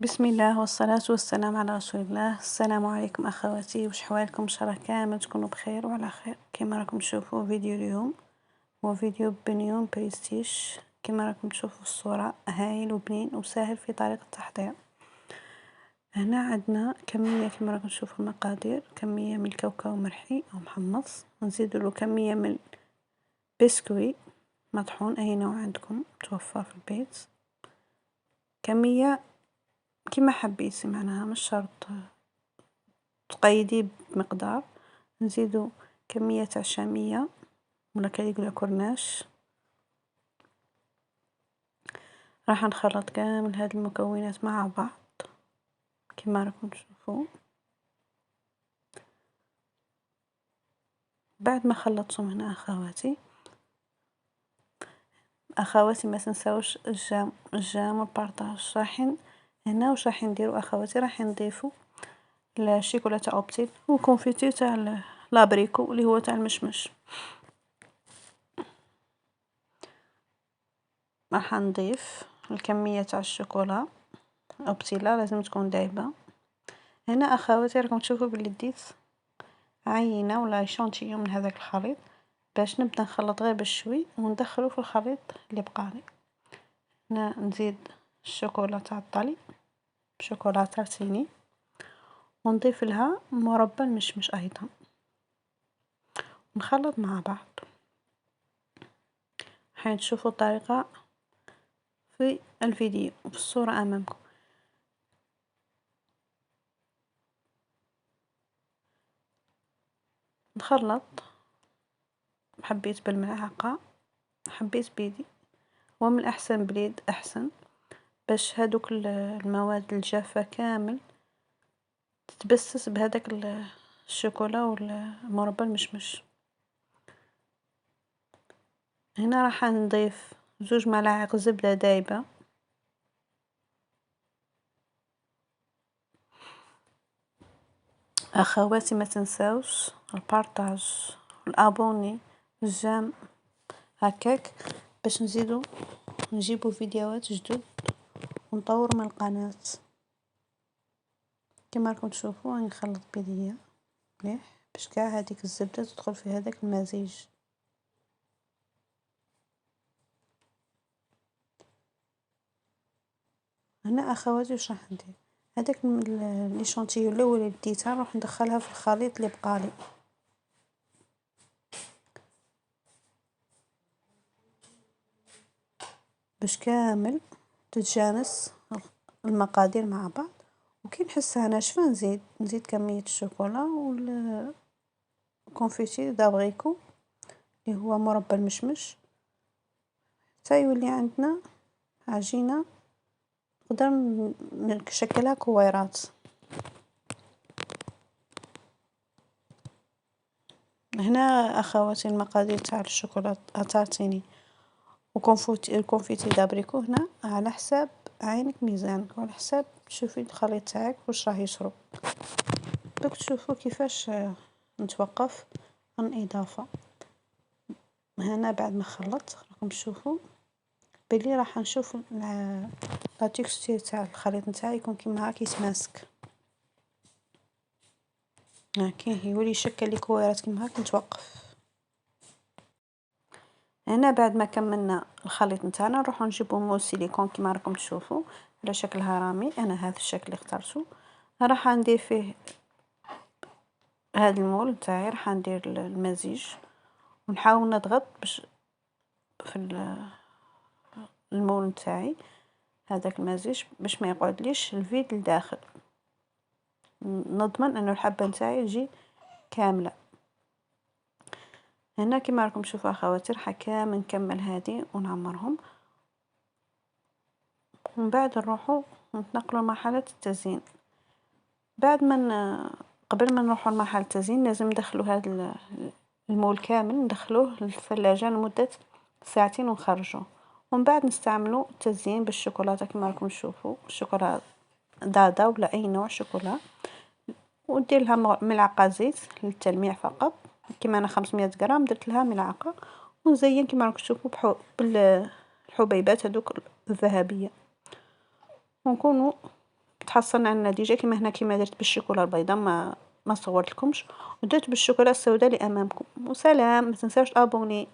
بسم الله والصلاة والسلام على رسول الله. السلام عليكم أخواتي، وش حوالكم؟ إن شاء الله كامل تكونوا بخير وعلى خير. كما راكم تشوفوا فيديو اليوم هو فيديو بنيون بريستيج. كما راكم تشوفوا الصورة هايل وبنين وسهل في طريقة التحضير. هنا عندنا كمية، كما راكم تشوفوا المقادير، كمية من الكاوكاو مرحي أو محمص، نزيد له كمية من بسكوي مطحون أي نوع عندكم توفر في البيت، كمية كما حبيتي، معناها مش شرط تقيدي بمقدار. نزيدو كمية تاع شامية ولا كان يقولها كورناش. راح نخلط كامل هاد المكونات مع بعض كما راكم تشوفوا. بعد ما خلطتهم هنا اخواتي ما تنساوش الجام والبارطاج. هنا واش راح نديرو اخواتي؟ راح نضيفو الشيكولاته اوبتيل وكونفيتي تاع لابريكو اللي هو تاع المشمش. راح نضيف الكمية تاع الشوكولا اوبتيلا، لازم تكون دايبه. هنا اخواتي راكم تشوفوا بلي ديت عينه ولا شونتيون من هذاك الخليط باش نبدا نخلط غير بالشوي وندخله في الخليط اللي بقالي. هنا نزيد الشوكولا تاع الطلي بشوكولا تارتيني ونضيف لها مربى المشمش ايضا، نخلط مع بعض. حين تشوفوا الطريقه في الفيديو وفي الصوره امامكم. نخلط، حبيت بالملعقه حبيت بيدي، ومن الأحسن باليد أحسن باش هادوك المواد الجافة كامل تتبسس بهذاك الشوكولا والمربى المشمش. هنا راح نضيف 2 ملاعق زبدة دايبة، اخواتي ما تنساوش البارطاج والابوني الجام هكاك باش نجيبو فيديوهات جدد ونطور من القناة. كما راكم تشوفوا راني نخلط بيديا مليح باش كاع هذيك الزبدة تدخل في هذاك المزيج. هنا اخواتي واش راح ندير؟ هذاك ليشونتيو الاول اللي ديتها نروح ندخلها في الخليط اللي بقالي. باش كامل تتجانس المقادير مع بعض، وكي نحسها ناشفه نزيد كميه الشوكولا والكونفيتي دابغيكو اللي هو مربى المشمش، حتى يولي عندنا عجينه نقدر نشكلها كويرات. هنا اخواتي المقادير تاع الشوكولاته تارتيني الكونفيتي دابريكو هنا على حساب عينك ميزانك وعلى حساب تشوفي الخليط تاعك واش راه يشرب. دوك تشوفوا كيفاش نتوقف عن اضافه. هنا بعد ما خلطت راكم تشوفوا بلي راح نشوف لا تيكستير تاع الخليط نتاعي يكون كيما هاك يتماسك هاكي يولي يشكل لي كويرات كيما هاك نتوقف. هنا بعد ما كملنا الخليط نتاعنا نروحو نجيبو مول سيليكون كيما راكم تشوفوا على شكل هرامي. انا هذا الشكل اللي اخترته. راح ندير فيه هذا المول نتاعي، راح ندير المزيج ونحاول نضغط باش في المول نتاعي هذاك المزيج باش ما يقعدليش الفيد لداخل، نضمن انه الحبه نتاعي تجي كامله. هنا كيما راكم تشوفوا اخواتي راح كامل نكمل هذه ونعمرهم، ومن بعد نروحوا نتنقلوا لمرحله التزيين. بعد ما قبل ما نروحوا لمرحله التزيين لازم ندخلوا هذا المول كامل ندخلوه للثلاجه لمده ساعتين ونخرجوه، ومن بعد نستعملوا التزيين بالشوكولاته كما راكم تشوفوا الشوكولا دادا ولا اي نوع شوكولا، وندير لها ملعقه زيت للتلميع فقط. كما انا 500 غرام درت لها ملعقه، ونزين كما راكم تشوفوا بالحبيبات هذوك الذهبيه، ونكونوا تحصلنا على النتيجة كيما هنا كيما درت بالشوكولا البيضاء ما صورتلكمش، ودرت بالشوكولا السوداء اللي أمامكم، وسلام، ما تنساوش تابوني.